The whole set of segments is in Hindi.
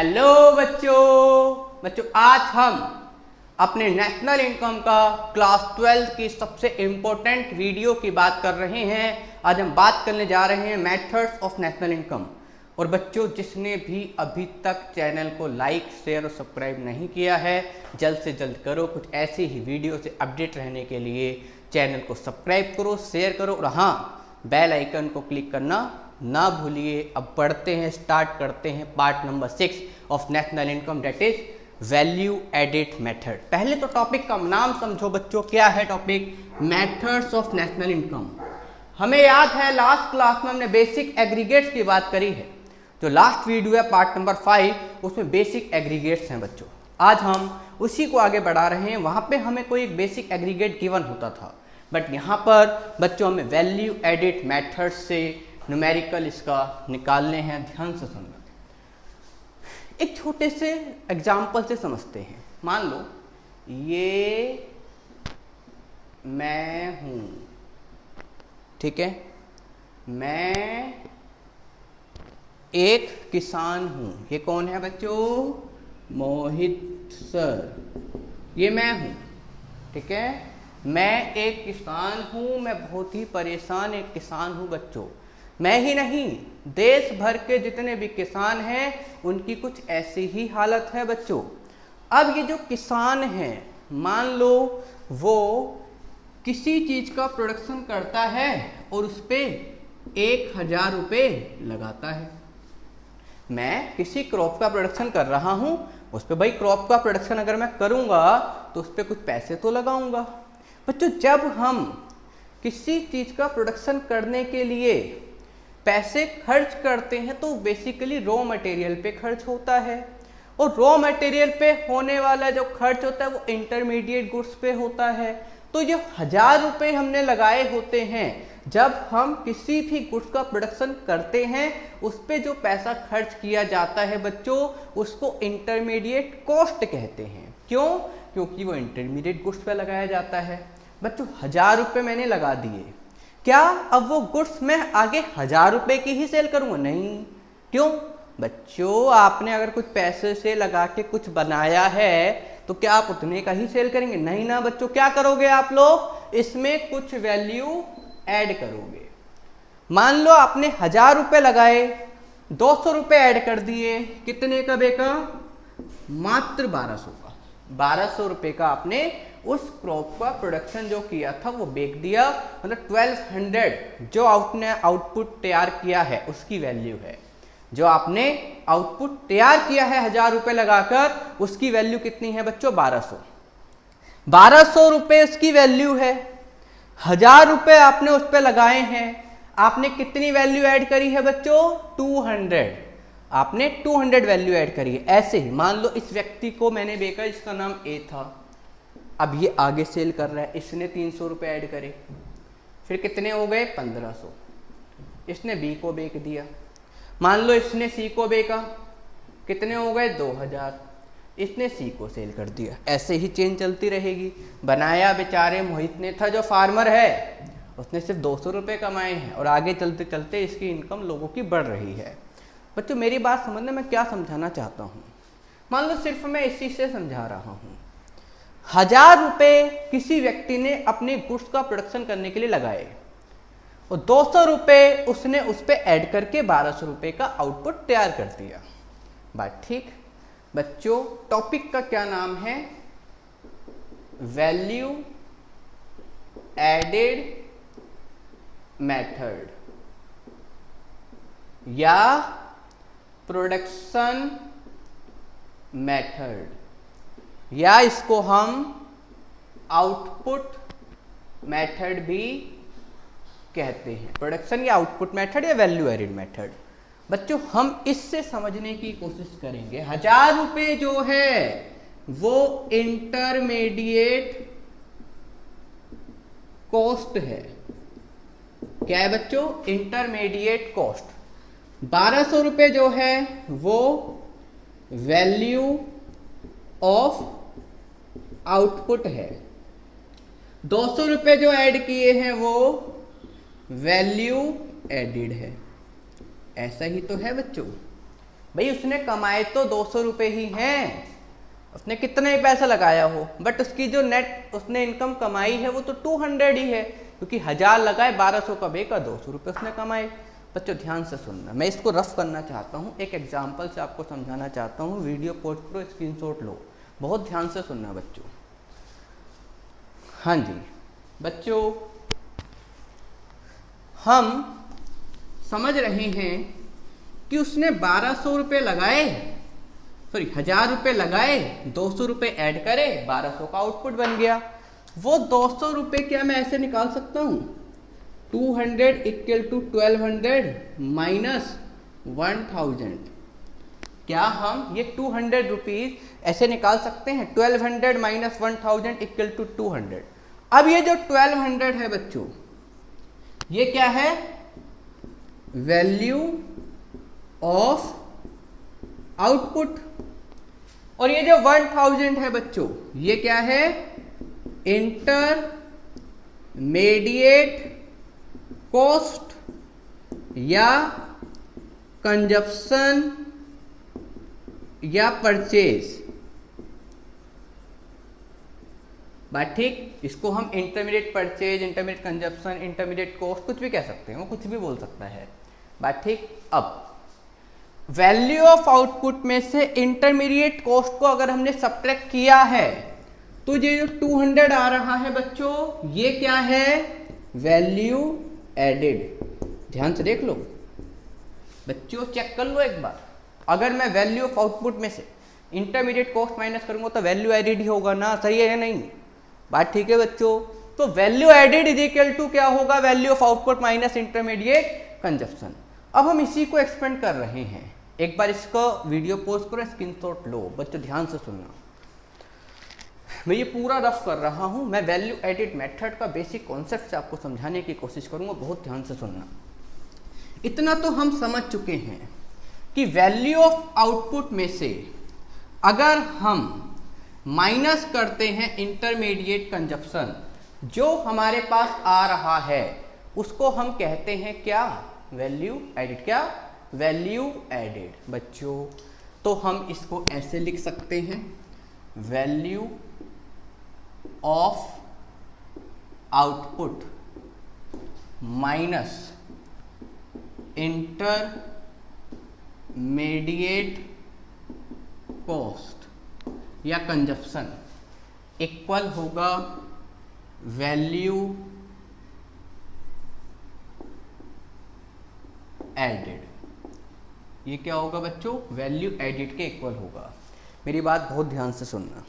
हेलो बच्चों आज हम अपने नेशनल इनकम का क्लास 12 की सबसे इम्पोर्टेंट वीडियो की बात कर रहे हैं। आज हम बात करने जा रहे हैं मेथड्स ऑफ नेशनल इनकम। और बच्चों, जिसने भी अभी तक चैनल को लाइक शेयर और सब्सक्राइब नहीं किया है, जल्द से जल्द करो। कुछ ऐसी ही वीडियो से अपडेट रहने के लिए चैनल को सब्सक्राइब करो, शेयर करो और हाँ, बेल आइकन को क्लिक करना ना भूलिए। अब बढ़ते हैं, स्टार्ट करते हैं part number 6 of national income, that is value added method. पहले तो टॉपिक का नाम समझो बच्चों, क्या है topic? Methods of national income. हमें याद है लास्ट क्लास में हमने बेसिक एग्रीगेट्स की बात करी है। जो लास्ट वीडियो है पार्ट नंबर 5, उसमें बेसिक एग्रीगेट्स हैं बच्चों। आज हम उसी को आगे बढ़ा रहे हैं। वहां पे हमें कोई एक बेसिक एग्रीगेट गिवन होता था, बट यहाँ पर बच्चों हमें वैल्यू एडिड मेथड से न्यूमेरिकल इसका निकालने हैं। ध्यान से समझो, एक छोटे से एग्जाम्पल से समझते हैं। मान लो ये मैं हूं, ठीक है, मैं एक किसान हूं। ये कौन है बच्चों? मोहित सर। ये मैं हूं, ठीक है। मैं एक किसान हूं, मैं बहुत ही परेशान एक किसान हूं बच्चों। मैं ही नहीं, देश भर के जितने भी किसान हैं उनकी कुछ ऐसी ही हालत है बच्चों। अब ये जो किसान हैं, मान लो वो किसी चीज का प्रोडक्शन करता है और उस पर 1000 रुपये लगाता है। मैं किसी क्रॉप का प्रोडक्शन कर रहा हूं, उस पर भाई क्रॉप का प्रोडक्शन अगर मैं करूंगा तो उस पर कुछ पैसे तो लगाऊंगा। बच्चों, जब हम किसी चीज का प्रोडक्शन करने के लिए पैसे खर्च करते हैं तो बेसिकली रॉ मटेरियल पे खर्च होता है, और रॉ मटेरियल पे होने वाला जो खर्च होता है वो इंटरमीडिएट गुड्स पे होता है। तो ये 1000 रुपये हमने लगाए होते हैं। जब हम किसी भी गुड्स का प्रोडक्शन करते हैं, उस पे जो पैसा खर्च किया जाता है बच्चों, उसको इंटरमीडिएट कॉस्ट कहते हैं। क्यों? क्योंकि वो इंटरमीडिएट गुड्स पे लगाया जाता है। बच्चों, 1000 रुपये मैंने लगा दिए, क्या अब वो गुड्स मैं आगे 1000 रुपये की ही सेल करूंगा? नहीं। क्यों? बच्चों, आपने अगर कुछ पैसे से लगा के कुछ बनाया है तो क्या आप उतने का ही सेल करेंगे? नहीं ना बच्चों। क्या करोगे आप लोग? इसमें कुछ वैल्यू ऐड करोगे। मान लो आपने 1000 रुपये लगाए, 200 रुपये ऐड कर दिए, कितने का बेका? मात्र 1200 का। 1200 रुपये का आपने उस क्रॉप का प्रोडक्शन जो किया था वो बेच दिया। मतलब 1200 जो आपने आउटपुट तैयार किया है उसकी वैल्यू है। जो आपने आउटपुट तैयार किया है 1000 रुपये लगाकर, उसकी वैल्यू कितनी है बच्चों? 1200। 1200 रुपये उसकी वैल्यू है। 1000 रुपये आपने उस पर लगाए हैं। आपने कितनी वैल्यू ऐड करी है बच्चों? 200। आपने 200 वैल्यू ऐड करी है। ऐसे ही मान लो इस व्यक्ति को मैंने बेचा, इसका नाम ए था। अब ये आगे सेल कर रहा है, इसने 300 रुपये ऐड करे, फिर कितने हो गए? 1500। इसने बी को बेच दिया। मान लो इसने सी को बेचा, कितने हो गए? 2000। इसने सी को सेल कर दिया। ऐसे ही चेन चलती रहेगी। बनाया बेचारे मोहित ने था, जो फार्मर है, उसने सिर्फ 200 रुपये कमाए हैं और आगे चलते चलते इसकी इनकम लोगों की बढ़ रही है। बच्चों, मेरी बात समझने में क्या समझाना चाहता हूँ? मान लो सिर्फ मैं इसी से समझा रहा हूँ। 1000 रुपये किसी व्यक्ति ने अपने गुड्स का प्रोडक्शन करने के लिए लगाए और 200 रुपये उसने उस पर ऐड करके 1200 रुपये का आउटपुट तैयार कर दिया। बात ठीक? बच्चों, टॉपिक का क्या नाम है? वैल्यू एडेड मेथड या प्रोडक्शन मेथड, या इसको हम आउटपुट मेथड भी कहते हैं। प्रोडक्शन या आउटपुट मेथड या वैल्यू एडेड मेथड। बच्चों, हम इससे समझने की कोशिश करेंगे। 1000 रुपये जो है वो इंटरमीडिएट कॉस्ट है। क्या है बच्चों? Intermediate cost. 1200 रुपये जो है वो वैल्यू ऑफ आउटपुट है। 200 रुपये जो ऐड किए हैं वो वैल्यू एडिड है। ऐसा ही तो है बच्चों। भाई उसने कमाए तो 200 रुपये ही हैं, उसने कितना ही पैसा लगाया हो, बट उसकी जो नेट उसने इनकम कमाई है वो तो 200 ही है, क्योंकि 1000 लगाए 1200 का बेका 200 रुपये उसने कमाए। बच्चों ध्यान से सुनना, मैं इसको रफ करना चाहता हूँ, एक एग्जाम्पल से आपको समझाना चाहता हूँ। वीडियो पॉज करो, स्क्रीनशॉट लो, बहुत ध्यान से सुनना बच्चों। हाँ जी बच्चों, हम समझ रहे हैं कि उसने 1200 रुपये लगाए, सॉरी 1000 रुपये लगाए, 200 रुपये ऐड करे, 1200 का आउटपुट बन गया। वो 200 रुपये क्या मैं ऐसे निकाल सकता हूँ, 200 इक्वल टू 1200 माइनस 1000। क्या हम ये 200 रुपीज ऐसे निकाल सकते हैं, 1200 माइनस 1000 इक्वल टू 200। अब ये जो 1200 है बच्चों, ये क्या है, वैल्यू ऑफ आउटपुट, और ये जो 1000 है बच्चों, ये क्या है, इंटरमीडिएट कॉस्ट या कंजप्शन या परचेज। बात ठीक, इसको हम intermediate purchase, intermediate consumption, intermediate cost कुछ भी कह सकते हैं, वो कुछ भी बोल सकता है। बात ठीक। अब वैल्यू ऑफ आउटपुट में से इंटरमीडिएट कॉस्ट को अगर हमने सब्ट्रैक्ट किया है तो ये जो 200 आ रहा है बच्चों, ये क्या है, वैल्यू एडेड। ध्यान से देख लो बच्चों, चेक कर लो एक बार। अगर मैं वैल्यू ऑफ आउटपुट में से इंटरमीडिएट कॉस्ट माइनस करूंगा तो वैल्यू एडेड ही होगा ना, सही है या नहीं? बात ठीक है बच्चों। तो value added is equal to क्या होगा, value of output minus intermediate consumption. अब हम इसी को एक्सपेंड कर रहे हैं। एक बार इसको वीडियो पॉज करो, स्क्रीनशॉट लो बच्चों, ध्यान से सुनना। मैं ये पूरा रफ कर रहा हूं, मैं वैल्यू एडिड मेथड का बेसिक कॉन्सेप्ट से आपको समझाने की कोशिश करूंगा, बहुत ध्यान से सुनना। इतना तो हम समझ चुके हैं कि वैल्यू ऑफ आउटपुट में से अगर हम माइनस करते हैं इंटरमीडिएट कंजप्शन, जो हमारे पास आ रहा है उसको हम कहते हैं क्या, वैल्यू एडिड। क्या, वैल्यू एडिड बच्चों। तो हम इसको ऐसे लिख सकते हैं, value of output minus intermediate cost या कंजप्शन इक्वल होगा वैल्यू एडेड। ये क्या होगा बच्चों, वैल्यू एडिड के इक्वल होगा। मेरी बात बहुत ध्यान से सुनना।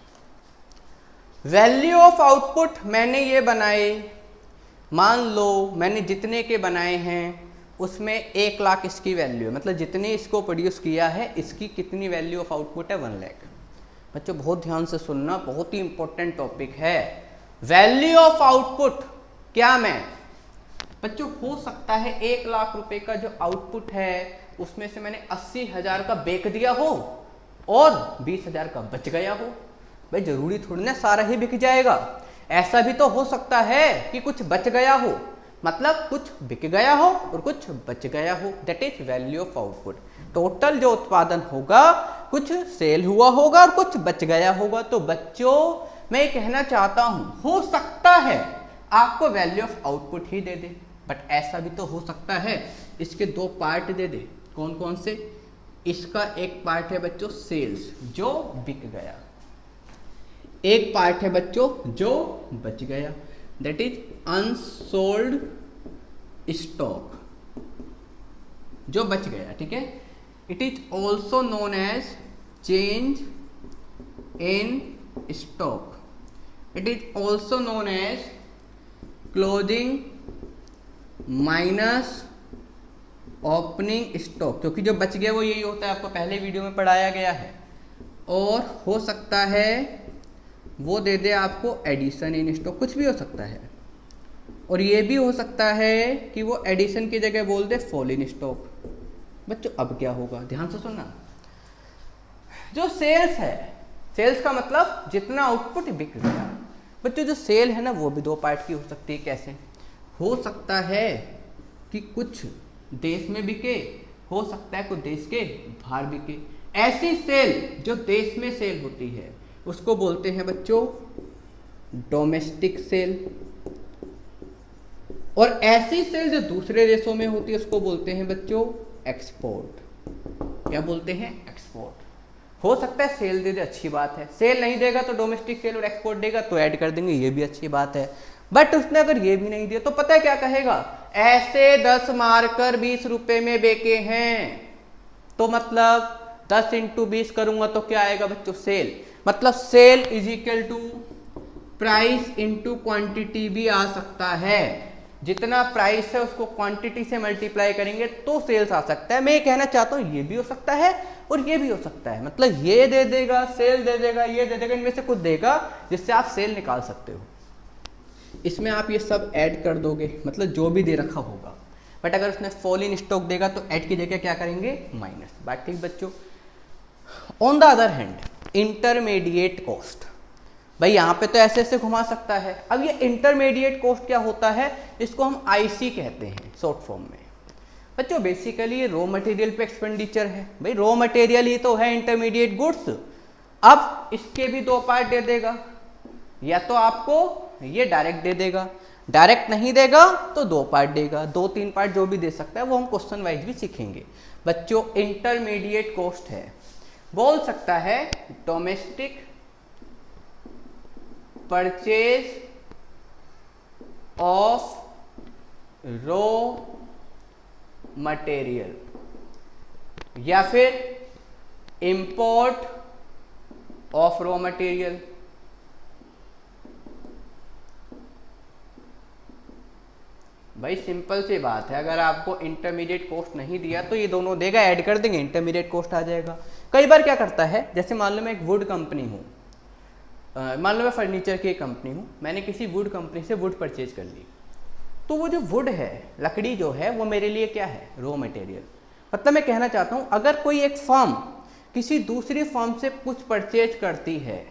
वैल्यू ऑफ आउटपुट मैंने ये बनाए, मान लो मैंने जितने के बनाए हैं उसमें 1 लाख इसकी वैल्यू है, मतलब जितने इसको प्रोड्यूस किया है इसकी कितनी वैल्यू ऑफ आउटपुट है, 1 लाख। बच्चों बहुत ध्यान से सुनना, बहुत ही इंपॉर्टेंट टॉपिक है। वैल्यू ऑफ आउटपुट क्या मैं बच्चों, हो सकता है 1 लाख रुपए का जो आउटपुट है उसमें से मैंने 80,000 का बेच दिया हो और 20,000 का बच गया हो। भाई जरूरी थोड़ी ना सारा ही बिक जाएगा, ऐसा भी तो हो सकता है कि कुछ बच गया हो, मतलब कुछ बिक गया हो और कुछ बच गया हो। That is value of output. Total जो उत्पादन होगा, कुछ सेल हुआ होगा और कुछ बच गया होगा। तो बच्चों मैं ये कहना चाहता हूं, हो सकता है आपको value of output he they they, but ऐसा भी तो हो सकता है इसके 2 पार्ट दे दे। कौन कौन से? इसका एक पार्ट है बच्चों सेल्स, जो बिक गया, एक पार्ट है बच्चों जो बच गया, दैट इज अनसोल्ड स्टॉक, जो बच गया। ठीक है, it is also known as change in stock, it is also known as closing minus opening stock, क्योंकि जो बच गया वो यही होता है, आपको पहले वीडियो में पढ़ाया गया है। और हो सकता है वो दे दे आपको एडिशन इन स्टॉक, कुछ भी हो सकता है। और ये भी हो सकता है कि वो एडिशन की जगह बोल दे फॉल इन स्टॉक। बच्चों अब क्या होगा, ध्यान से सुनना। जो सेल्स है, सेल्स का मतलब जितना आउटपुट बिक गया। बच्चों जो सेल है ना वो भी 2 पार्ट की हो सकती है। कैसे हो सकता है कि कुछ देश में बिके, हो सकता है कुछ देश के बाहर बिके। ऐसी सेल जो देश में सेल होती है उसको बोलते हैं बच्चों डोमेस्टिक सेल, और ऐसी सेल जो दूसरे देशों में होती है उसको बोलते हैं बच्चों एक्सपोर्ट। क्या बोलते हैं? एक्सपोर्ट। हो सकता है सेल दे दे, अच्छी बात है, सेल नहीं देगा तो डोमेस्टिक सेल और एक्सपोर्ट देगा तो ऐड कर देंगे, ये भी अच्छी बात है। बट उसने अगर ये भी नहीं दिया तो पता है क्या कहेगा? ऐसे 10 मार्कर 20 रुपए में बेचे हैं, तो मतलब 10 × 20 करूंगा तो क्या आएगा बच्चों? सेल। मतलब sale is equal to price into quantity भी आ सकता है। जितना प्राइस है उसको क्वांटिटी से मल्टीप्लाई करेंगे तो सेल्स आ सकता है। मैं ये कहना चाहता हूँ ये भी हो सकता है और ये भी हो सकता है, मतलब ये दे देगा, सेल दे देगा, ये दे देगा, इनमें से कुछ देगा जिससे आप सेल निकाल सकते हो। इसमें आप ये सब ऐड कर दोगे, मतलब जो भी दे रखा होगा। बट अगर उसने फॉल इन स्टॉक देगा तो ऐड की जगह क्या करेंगे? माइनस। बात ठीक बच्चों? On the other hand intermediate cost, भाई यहाँ पे तो ऐसे ऐसे घुमा सकता है। अब ये इंटरमीडिएट कॉस्ट क्या होता है? इसको हम आईसी कहते हैं शॉर्ट फॉर्म में। बच्चों बेसिकली ये रॉ मटेरियल पे एक्सपेंडिचर है। भाई रॉ मटेरियल ही तो है इंटरमीडिएट गुड्स। अब इसके भी दो पार्ट दे देगा, या तो आपको ये डायरेक्ट दे देगा, डायरेक्ट नहीं देगा तो दो पार्ट देगा, 2-3 पार्ट जो भी दे सकता है वो हम क्वेश्चन वाइज भी सीखेंगे। बच्चों इंटरमीडिएट कॉस्ट है, बोल सकता है domestic purchase of raw material, या फिर इंपोर्ट ऑफ रॉ मटेरियल। भाई सिंपल सी बात है, अगर आपको इंटरमीडिएट कॉस्ट नहीं दिया तो ये दोनों देगा, ऐड कर देंगे, इंटरमीडिएट कॉस्ट आ जाएगा। कई बार क्या करता है, जैसे मान लो मैं एक वुड कंपनी हूँ, मान लो मैं फर्नीचर की एक कंपनी हूँ, मैंने किसी वुड कंपनी से वुड परचेज कर ली, तो वो जो वुड है, लकड़ी जो है, वो मेरे लिए क्या है? Raw material. मतलब मैं कहना चाहता हूँ अगर कोई एक फर्म किसी दूसरी फर्म से कुछ परचेज करती है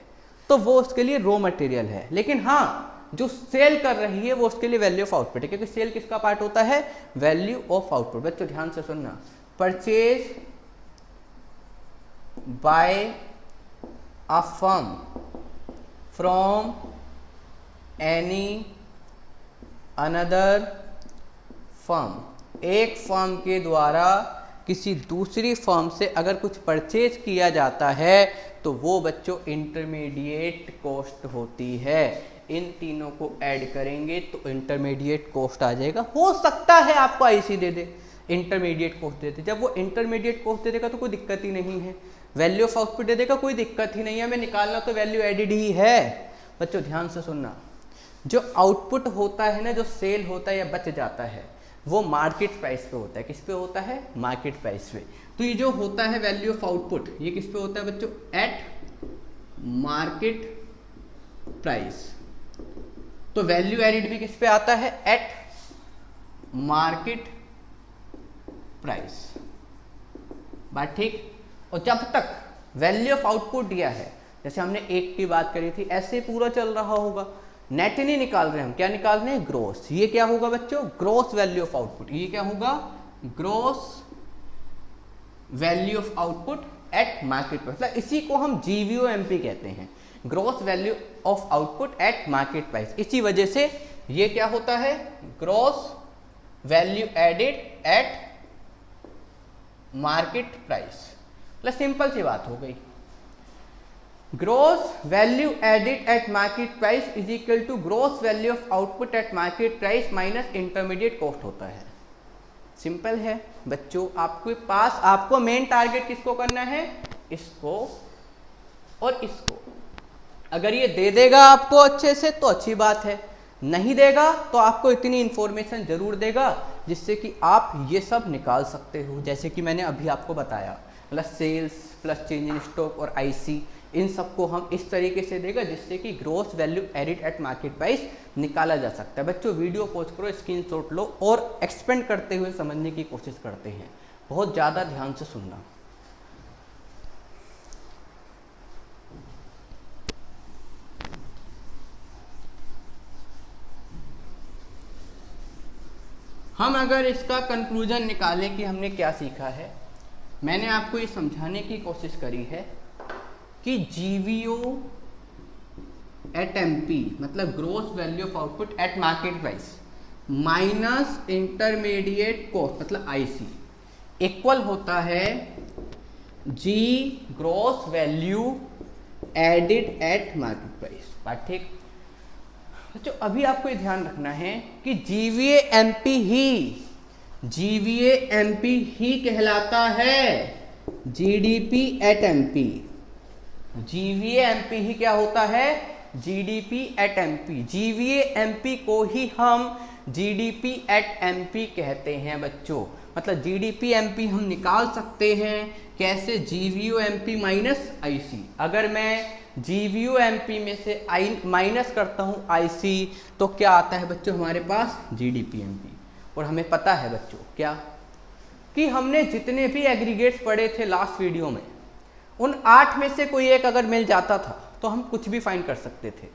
तो वो उसके लिए रॉ मटेरियल है, लेकिन हाँ जो सेल कर रही है वो उसके लिए वैल्यू ऑफ आउटपुट है, क्योंकि सेल किसका पार्ट होता है? Value of output. बच्चों ध्यान से सुनना, purchase by a firm from any another firm, एक फर्म के द्वारा किसी दूसरी फर्म से अगर कुछ परचेज किया जाता है तो वो बच्चों इंटरमीडिएट कॉस्ट होती है। इन तीनों को ऐड करेंगे तो इंटरमीडिएट कॉस्ट आ जाएगा। हो सकता है आपको आईसी दे दे, इंटरमीडिएट कॉस्ट दे दे, जब वो इंटरमीडिएट कॉस्ट दे देगा तो कोई दिक्कत ही नहीं है। वैल्यू ऑफ आउटपुट दे देगा, कोई दिक्कत ही नहीं है, हमें निकालना तो वैल्यू एडिड ही है। बच्चों ध्यान से सुनना, जो आउटपुट होता है ना, जो सेल होता है या बच जाता है, वो मार्केट प्राइस पे होता है। किस पे होता है? मार्केट प्राइस पे। तो ये जो होता है वैल्यू ऑफ आउटपुट, ये किस पे होता है बच्चों? Eight market price. तो वैल्यू एडिड भी किस पे आता है? Eight market price. बात ठीक? और जब तक वैल्यू ऑफ आउटपुट दिया है, जैसे हमने एक की बात करी थी, ऐसे पूरा चल रहा होगा, नेट नहीं निकाल रहे हम, क्या निकाल रहे हैं? ग्रोस। ये क्या होगा बच्चों? Gross value of output. ये क्या होगा? Gross value of output at market price. मतलब इसी को हम जीवीओएमपी कहते हैं, gross value of output at market price. इसी वजह से ये क्या होता है? Gross value added at market price. मतलब सिंपल सी बात हो गई, gross value added at market price is equal to gross value of output at market price minus intermediate cost होता है। सिंपल है बच्चों। आपके पास आपको मेन टारगेट किसको करना है? इसको और इसको। अगर ये दे देगा आपको अच्छे से तो अच्छी बात है, नहीं देगा तो आपको इतनी इंफॉर्मेशन जरूर देगा जिससे कि आप ये सब निकाल सकते हो। जैसे कि मैंने अभी आपको बताया, मतलब sales plus change in stock और आईसी, इन सबको हम इस तरीके से देगा जिससे कि gross value added at market price निकाला जा सकता है। बच्चों वीडियो पॉज करो, स्क्रीनशॉट लो और एक्सपेंड करते हुए समझने की कोशिश करते हैं। बहुत ज़्यादा ध्यान से सुनना। हम अगर इसका कंक्लूजन निकालें कि हमने क्या सीखा है, मैंने आपको ये समझाने की कोशिश करी है कि जीवीओ एट एमपी मतलब gross value of output at market price minus intermediate cost मतलब आईसी इक्वल होता है जी gross value added at market price. बात ठीक? बच्चों अभी आपको ये ध्यान रखना है कि जीवीए एमपी ही कहलाता है GDP at MP. GVA MP ही क्या होता है? GDP at MP. GVA MP को ही हम जीडीपी एट एमपी कहते हैं बच्चों। मतलब जीडीपी एमपी हम निकाल सकते हैं कैसे? जीवीओ एमपी माइनस आईसी। अगर मैं जीवीओ एमपी में से आई माइनस करता हूं आईसी तो क्या आता है बच्चों हमारे पास? GDP MP. और हमें पता है बच्चों क्या कि हमने जितने भी एग्रीगेट्स पढ़े थे लास्ट वीडियो में, उन 8 में से कोई एक अगर मिल जाता था तो हम कुछ भी फाइंड कर सकते थे।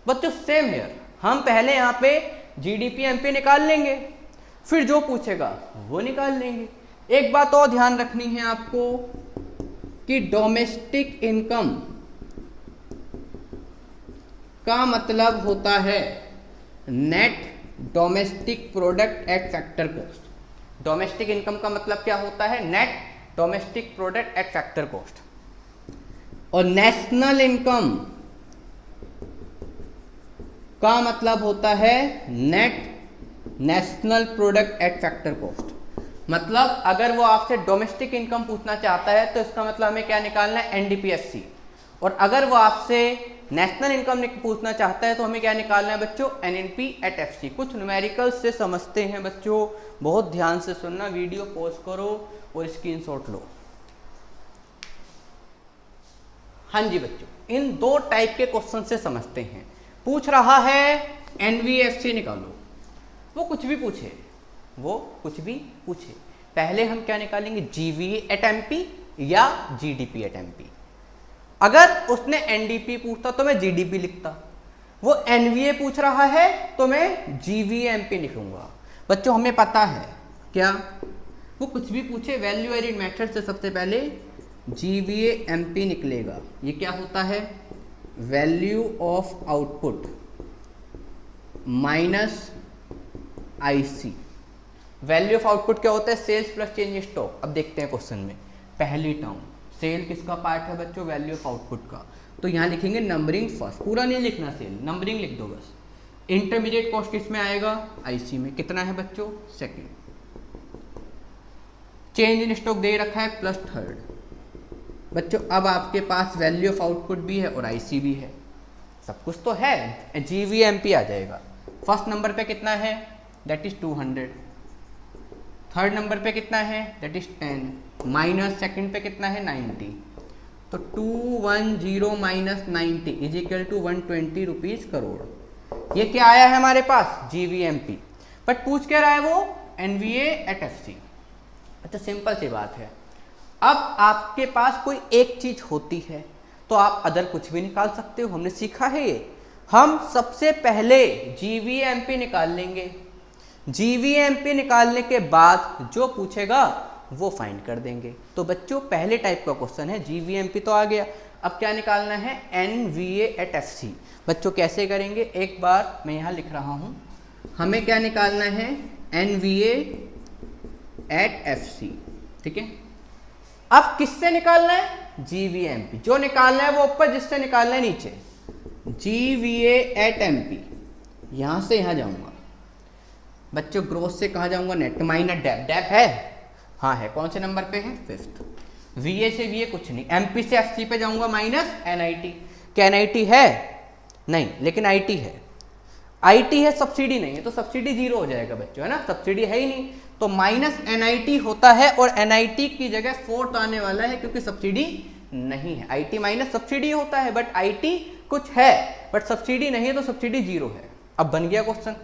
बच्चों सेम हियर, हम पहले यहाँ पे जीडीपी एमपी निकाल लेंगे, फिर जो पूछेगा वो निकाल लेंगे। एक बात और ध्यान रखनी है आपको कि डोमेस्टिक इनकम का मतलब होता है net domestic product at factor cost. Domestic income का मतलब क्या होता है? Net domestic product at factor cost. और नेशनल इनकम का मतलब होता है net national product at factor cost. मतलब अगर वो आपसे डोमेस्टिक इनकम पूछना चाहता है तो इसका मतलब हमें क्या निकालना है? एनडीपीएससी। और अगर वो आपसे नेशनल इनकम पूछना चाहता है तो हमें क्या निकालना है बच्चों? NNP at FC. कुछ न्यूमेरिकल्स से समझते हैं बच्चों, बहुत ध्यान से सुनना, वीडियो पॉज करो और स्क्रीनशॉट लो। हाँ जी बच्चों, इन 2 टाइप के क्वेश्चन से समझते हैं। पूछ रहा है एनवीएफसी निकालो, वो कुछ भी पूछे, पहले हम क्या निकालेंगे? जीवीए एट एमपी या जीडीपी एट एमपी। अगर उसने एनडीपी पूछता तो मैं जीडीपी लिखता, वो एनवीए पूछ रहा है तो मैं जीवीए एमपी लिखूंगा। बच्चों हमें पता है क्या, वो कुछ भी पूछे वैल्यू एडिड मेथड से सबसे पहले जीवीए एमपी निकलेगा। ये क्या होता है? Value of output minus IC. Value of output क्या होता है? Sales plus change stock. अब देखते हैं क्वेश्चन में पहली टर्म, सेल किसका पार्ट है बच्चों? वैल्यू ऑफ आउटपुट का। तो यहाँ लिखेंगे नंबरिंग फर्स्ट, पूरा नहीं लिखना सेल, नंबरिंग लिख दो बस। इंटरमीडिएट कॉस्ट किस में आएगा? आईसी में। कितना है बच्चों? सेकंड। चेंज इन स्टॉक दे रखा है प्लस थर्ड। बच्चों अब आपके पास वैल्यू ऑफ आउटपुट भी है और आईसी भी है, सब कुछ तो है, जीवीएमपी आ जाएगा। फर्स्ट नंबर पे कितना है? That is 200। थर्ड नंबर पे कितना है? दैट इज 10 माइनस सेकंड पे कितना है? 90। तो 210 minus 90 is equal to 120 rupees crore. ये क्या आया है हमारे पास? जीवीएमपी। बट पूछ क्या रहा है वो? NVA at FC. अच्छा सिंपल सी बात है। अब आपके पास कोई एक चीज होती है तो आप अदर कुछ भी निकाल सकते हो, हमने सीखा है ये। हम सबसे पहले जीवीएमपी निकाल लेंगे, जीवीएमपी निकालने के बाद जो पूछेगा वो फाइंड कर देंगे। तो बच्चों पहले टाइप का क्वेश्चन है, जीवीएमपी तो आ गया, अब क्या निकालना है? NVA at FC. बच्चों कैसे करेंगे? एक बार मैं यहाँ लिख रहा हूँ, हमें क्या निकालना है? NVA at FC. ठीक है, अब किससे निकालना है? जीवीएमपी। जो निकालना है वो ऊपर, जिससे निकालना है नीचे। जीवीए एट एमपी, यहां से यहां जाऊंगा बच्चों। ग्रोथ से कहा जाऊंगा? Net minus Depp. डेप है? हाँ है। कौन से नंबर पे है? 5th। वीए से वीए कुछ नहीं, एमपी से एफसी पे जाऊंगा माइनस एनआईटी। क्या एनआईटी है? नहीं, लेकिन आईटी है। आईटी है, सब्सिडी नहीं है, तो सब्सिडी 0 हो जाएगा बच्चों, है ना, सब्सिडी है ही नहीं। तो माइनस एनआईटी होता है और एनआईटी की जगह 4th आने वाला है क्योंकि सब्सिडी नहीं है। आईटी माइनस सब्सिडी होता है, बट आईटी कुछ है बट सब्सिडी नहीं है, तो सब्सिडी 0 है। अब बन गया क्वेश्चन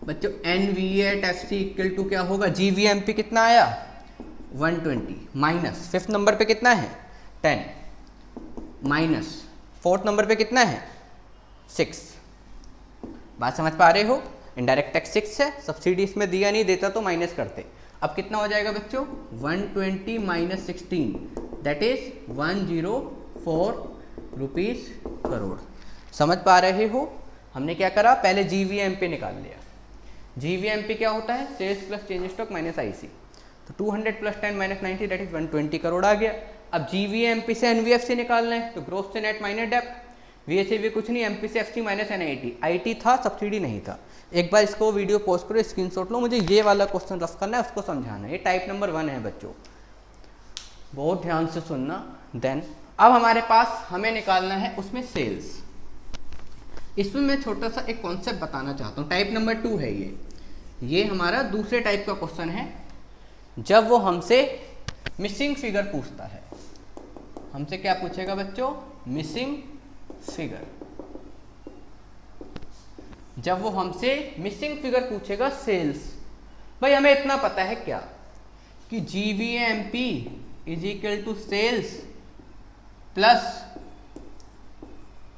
बच्चों। NVA at FC equal to क्या होगा? जीवीएमपी कितना आया? 120 माइनस 5th नंबर पे कितना है? 10 माइनस 4th नंबर पे कितना है? 6। बात समझ पा रहे हो? इनडायरेक्ट टैक्स 6 है, सब्सिडी इसमें दिया नहीं, देता तो माइनस करते। अब कितना हो जाएगा बच्चों, 120 minus 16 that is 104 rupees crore. समझ पा रहे हो? हमने क्या करा, पहले GVMP निकाल लिया। GVMP क्या होता है, sales plus change stock minus IC। तो 200 plus 10 minus 90 that is 120 crore आ गया। अब GVMP से NVFC निकालना है, तो ग्रोथ से नेट माइनस डेप्ट, VSAV कुछ नहीं, MP से FC माइनस NIT। IT था, सब्सिडी नहीं था। एक बार इसको वीडियो पोस्ट करो, स्क्रीनशॉट लो, मुझे ये वाला क्वेश्चन रफ करना है, उसको समझाना है। ये टाइप नंबर 1 है बच्चों, बहुत ध्यान से सुनना। देन अब हमारे पास हमें निकालना है उसमें सेल्स। इसमें मैं छोटा सा एक कॉन्सेप्ट बताना चाहता हूँ, टाइप नंबर 2 है ये हमारा दूसरे टाइप का क्वेश्चन है। जब वो हमसे मिसिंग फिगर पूछता है, हमसे क्या पूछेगा बच्चों, मिसिंग फिगर। जब वो हमसे मिसिंग फिगर पूछेगा सेल्स, भाई हमें इतना पता है क्या कि GVMP is equal to sales plus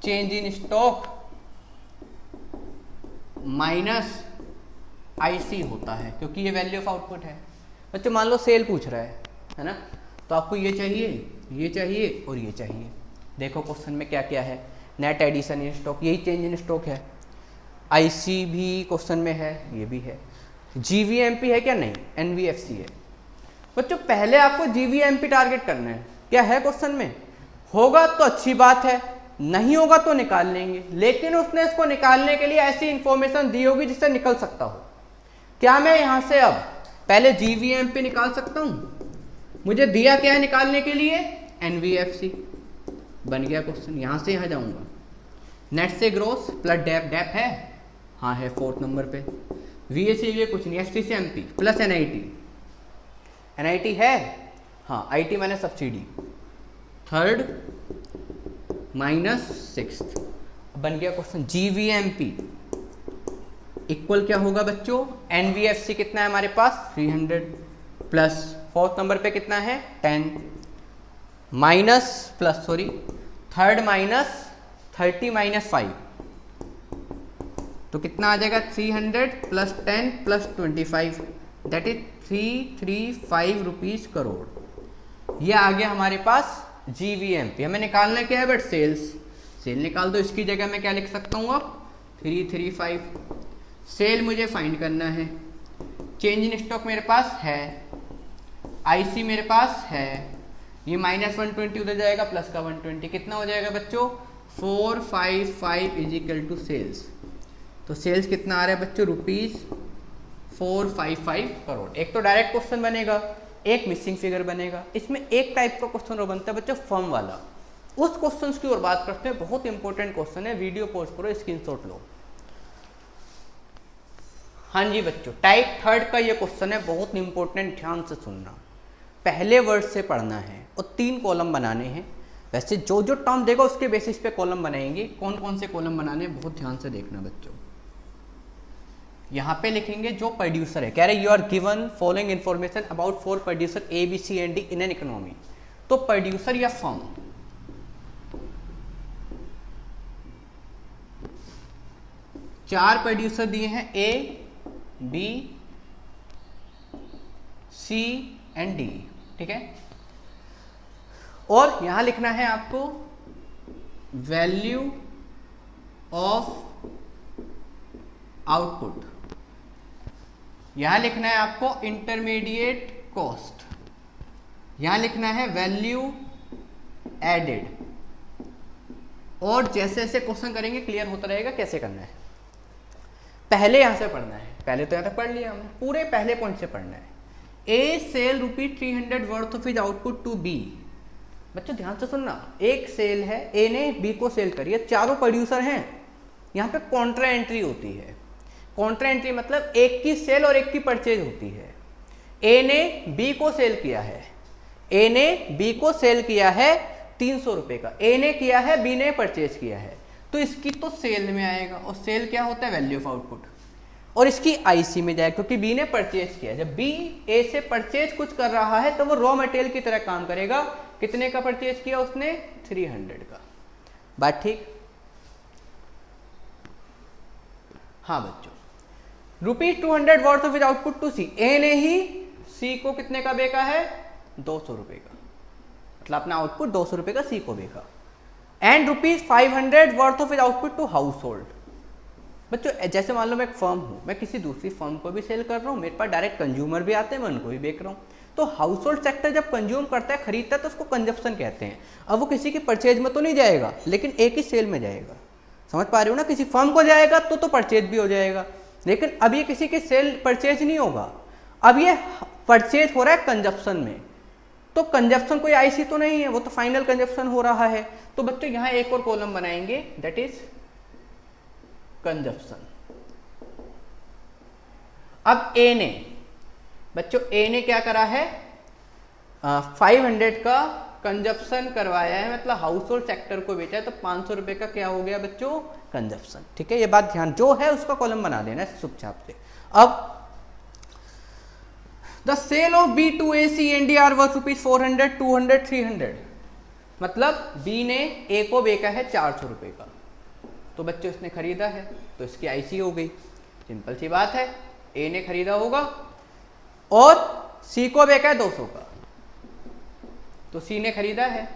change in stock minus IC होता है, क्योंकि ये वैल्यू ऑफ आउटपुट है। बच्चों मान लो सेल पूछ रहा है ना, तो आपको ये चाहिए, ये चाहिए और ये चाहिए। देखो क्वेश्चन में क्या क्या है, नेट एडिशन इन स्टॉक, यही चेंज इन स्टॉक है। IC भी क्वेश्चन में है, ये भी है। GVMP है क्या, नहीं, NVFC है। बच्चों पहले आपको GVMP टारगेट करना है, क्या है क्वेश्चन में, होगा तो अच्छी बात है, नहीं होगा तो निकाल लेंगे। लेकिन उसने इसको निकालने के लिए ऐसी इंफॉर्मेशन दी होगी जिससे निकल सकता हो। क्या मैं यहां से अब पहले GVMP निकाल सकता हूं, मुझे दिया क्या है निकालने के लिए, NVFC। बन गया क्वेश्चन, यहां से यहां जाऊंगा, नेट से ग्रोस प्लस डेप, डेप है, हाँ है 4th नंबर पे। VSAV कुछ नहीं, ST से MP प्लस NIT है, हाँ IT मैंने सब्सिडी, 3rd माइनस 6th। बन गया क्वेश्चन। GVMP इक्वल क्या होगा बच्चों, NVFC कितना है हमारे पास 300 प्लस 4th नंबर पे कितना है 10 minus plus sorry 3rd minus 30 minus 5, तो कितना आ जाएगा 300 plus 10 plus 25 that is 335 rupees crore. ये आ गया हमारे पास GVMP। हमें निकालना क्या है बट सेल्स, सेल निकाल दो। इसकी जगह मैं क्या लिख सकता हूँ अब 335, सेल मुझे फाइंड करना है। चेंज इन स्टॉक मेरे पास है, IC मेरे पास है, ये माइनस 120 उधर जाएगा प्लस का 120, कितना हो जाएगा बच्चों 455 इज इक्वल टू सेल्स। तो सेल्स कितना आ रहा है बच्चों रुपीज़ 455 करोड़। एक तो डायरेक्ट क्वेश्चन बनेगा, एक मिसिंग फिगर बनेगा। इसमें एक टाइप का क्वेश्चन और बनता है बच्चों फर्म वाला, उस क्वेश्चन की ओर बात करते हैं। बहुत इंपॉर्टेंट क्वेश्चन है, वीडियो पॉज करो, स्क्रीनशॉट लो। हाँ जी बच्चों, टाइप 3rd का ये क्वेश्चन है, बहुत इंपॉर्टेंट, ध्यान से सुनना। पहले वर्ड से पढ़ना है और 3 कॉलम बनाने हैं। वैसे जो जो टर्म देगा उसके बेसिस पे कॉलम बनाएंगे। कौन कौन से कॉलम बनाने हैं बहुत ध्यान से देखना बच्चों। यहाँ पे लिखेंगे जो प्रोड्यूसर है, कह रहे you are given following information about 4 producer A B C and D in an economy. तो प्रोड्यूसर या फर्म, चार प्रोड्यूसर दिए हैं A B C and D, ठीक है। और यहां लिखना है आपको वैल्यू ऑफ आउटपुट, यहां लिखना है आपको इंटरमीडिएट कॉस्ट, यहां लिखना है वैल्यू एडेड। और जैसे जैसे क्वेश्चन करेंगे क्लियर होता रहेगा कैसे करना है। पहले यहां से पढ़ना है, पहले तो यहां तक पढ़ लिया हमने, पूरे पहले पॉइंट से पढ़ना है। A sell ₹300 worth of his output to B. बच्चों ध्यान से सुनना, एक सेल है, ए ने बी को सेल करी है, चारों प्रोड्यूसर हैं। यहाँ पे कॉन्ट्रा एंट्री होती है। कॉन्ट्रा एंट्री मतलब एक की सेल और एक की परचेज होती है। ए ने बी को सेल किया है, ए ने बी को सेल किया है 300 रुपए का, ए ने किया है, बी ने परचेज किया है, तो इसकी तो सेल में आएगा। और सेल क्या होता है वैल्यू ऑफ आउटपुट, और इसकी आईसी में जाएगा क्योंकि बी ने परचेज किया। जब बी ए से परचेज कुछ कर रहा है तो वो रॉ मटेरियल की तरह काम करेगा। कितने का परचेज किया उसने 300 का। बात ठीक। हाँ बच्चों, ₹200 worth of his output to C. A ने ही सी को कितने का बेचा है? 200 रुपए का, मतलब अपना आउटपुट 200 रुपए का सी को बेचा। And ₹500 worth of his output to household. बच्चों जैसे मान लो मैं एक फर्म हूँ, मैं किसी दूसरी फर्म को भी सेल कर रहा हूँ, मेरे पास डायरेक्ट कंज्यूमर भी आते हैं, मैं उनको भी बेच रहा हूँ। तो हाउस होल्ड सेक्टर जब कंज्यूम करता है, खरीदता है, तो उसको कंजप्शन कहते हैं। अब वो किसी की परचेज में तो नहीं जाएगा, लेकिन एक ही सेल में जाएगा। समझ पा रहे हो ना? किसी फर्म को जाएगा तो परचेज भी हो जाएगा, लेकिन अब ये किसी की सेल परचेज नहीं होगा, अब ये परचेज हो रहा है कंजप्शन में। तो कंजप्शन कोई आईसी तो नहीं है, वो तो फाइनल कंजप्शन हो रहा है। तो बच्चों यहाँ एक और कॉलम बनाएंगे, दैट इज कंजप्शन। अब ए ने, बच्चों ए ने क्या करा है? 500 का कंजप्शन करवाया है, मतलब हाउस होल्ड सेक्टर को बेचा है, तो 500 रुपए का क्या हो गया बच्चों? कंजप्शन। ठीक है, ये बात ध्यान, जो है उसका कॉलम बना देना चुपचाप से। अब the sale of B to A C and D are worth ₹400, 200, 300। मतलब बी ने ए को बेचा है 400 रुपए का, तो बच्चों इसने खरीदा है, तो इसकी आईसी हो गई। सिंपल सी बात है, ए ने खरीदा होगा और सी को बेचा है 200 का, तो सी ने खरीदा है,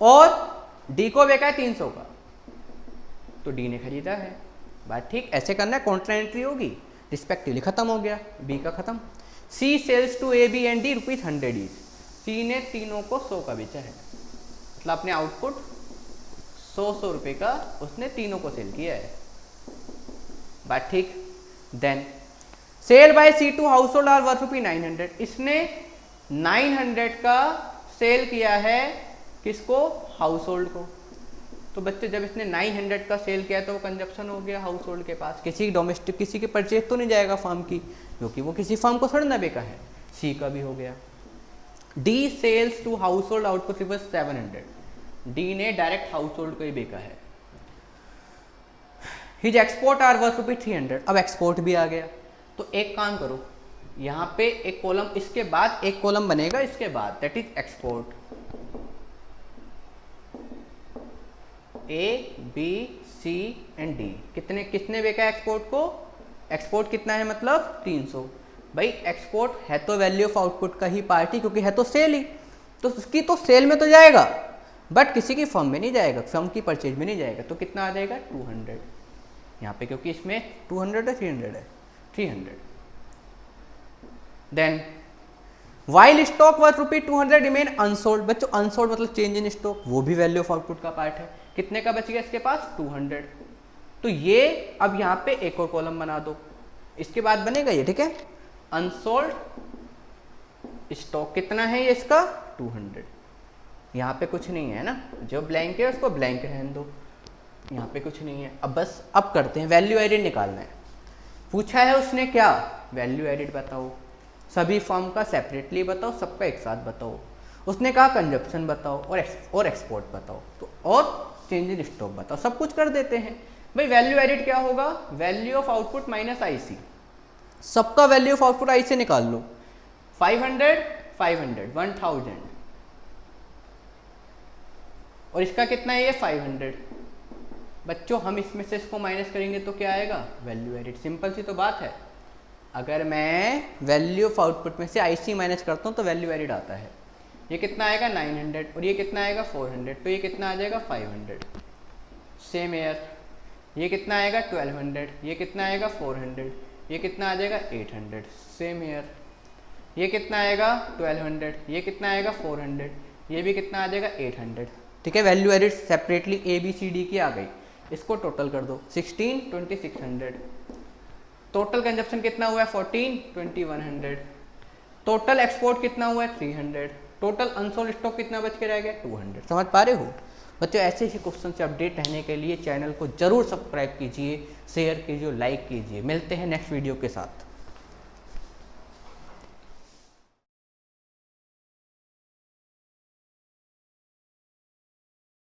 और डी को बेचा है 300 का, तो डी ने खरीदा है। बात ठीक, ऐसे करना है, कॉन्ट्रा एंट्री होगी, रिस्पेक्टिवली खत्म हो गया, बी का खत्म। C sells to A B and D ₹100 each. C ने तीनों को 100 का बेचा है, मतलब अपने आउटपुट 100 रुपए का उसने तीनों को सेल किया है। बात ठीक। Then sale by C to household are worth ₹900। इसने 900 का सेल किया है, किसको? हाउस होल्ड को। तो बच्चे जब इसने 900 का सेल किया तो वो कंजप्शन हो गया हाउस होल्ड के पास। किसी डोमेस्टिक, किसी की परचेज तो नहीं जाएगा फर्म की, क्योंकि वो किसी फर्म को थोड़ा ना बेचा है। सी का भी हो गया। D sales to household output was 700। D ने डायरेक्ट हाउस होल्ड को ही बेचा है। His export are worth ₹300। अब एक्सपोर्ट भी आ गया, तो एक काम करो, यहाँ पे एक कॉलम, इसके बाद एक कॉलम बनेगा इसके बाद, that is export. A B C and D किसने बेचा एक्सपोर्ट को? एक्सपोर्ट कितना है? मतलब 300। भाई एक्सपोर्ट है तो वैल्यू ऑफ आउटपुट का ही पार्टी, क्योंकि है तो सेल ही, तो उसकी तो सेल में तो जाएगा, बट किसी की फर्म में नहीं जाएगा, फर्म की परचेज में नहीं जाएगा। तो कितना आ जाएगा? 200 यहाँ पे, क्योंकि इसमें 200 है, 300 है, 300। Then while stock worth ₹200 remain unsold. बच्चों अनसोल्ड मतलब चेंज इन स्टॉक, वो भी वैल्यू ऑफ आउटपुट का पार्ट है। कितने का बच गया इसके पास? 200। तो ये अब यहाँ पे एक और कॉलम बना दो, इसके बाद बनेगा ये। ठीक है, अनसोल्ड स्टॉक कितना है ये इसका? 200। यहाँ पे कुछ नहीं है ना, जो ब्लैंक है उसको ब्लैंक रहने दो, यहाँ पे कुछ नहीं है। अब बस अब करते हैं, वैल्यू एडिड निकालना है। पूछा है उसने क्या? वैल्यू एडिड बताओ, सभी फॉर्म का सेपरेटली बताओ, सबका एक साथ बताओ। उसने कहा कंजप्शन बताओ और एक्सपोर्ट बताओ, तो और चेंज इन स्टॉक बताओ, सब कुछ कर देते हैं। भाई वैल्यू एडिड क्या होगा? Value of output minus IC. सबका वैल्यू ऑफ आउटपुट आई से निकाल लो। 500 500 1000, और इसका कितना है? ये 500। बच्चों हम इसमें से इसको माइनस करेंगे तो क्या आएगा? Value added. सिंपल सी तो बात है, अगर मैं वैल्यू ऑफ आउटपुट में से आईसी माइनस करता हूँ तो वैल्यू एडिड आता है। ये कितना आएगा? 900, और ये कितना आएगा? 400, तो ये कितना आ जाएगा? 500। सेम एयर, ये कितना आएगा? 1200, ये कितना आएगा? 400, ये कितना आ जाएगा? 800। सेम एयर, ये कितना आएगा? 1200, ये कितना आएगा? 400, ये भी कितना आ जाएगा? 800। ठीक है, value added separately A B C D की आ गई। इसको टोटल कर दो, 16 2600। टोटल कंजप्शन कितना हुआ है? 14 2100। टोटल एक्सपोर्ट कितना हुआ है? 300। टोटल अनसोल्ड स्टॉक कितना बच के रह गया? 200। समझ पा रहे हो बच्चों? ऐसे ही क्वेश्चन से अपडेट रहने के लिए चैनल को जरूर सब्सक्राइब कीजिए, शेयर कीजिए, लाइक कीजिए। मिलते हैं नेक्स्ट वीडियो के साथ।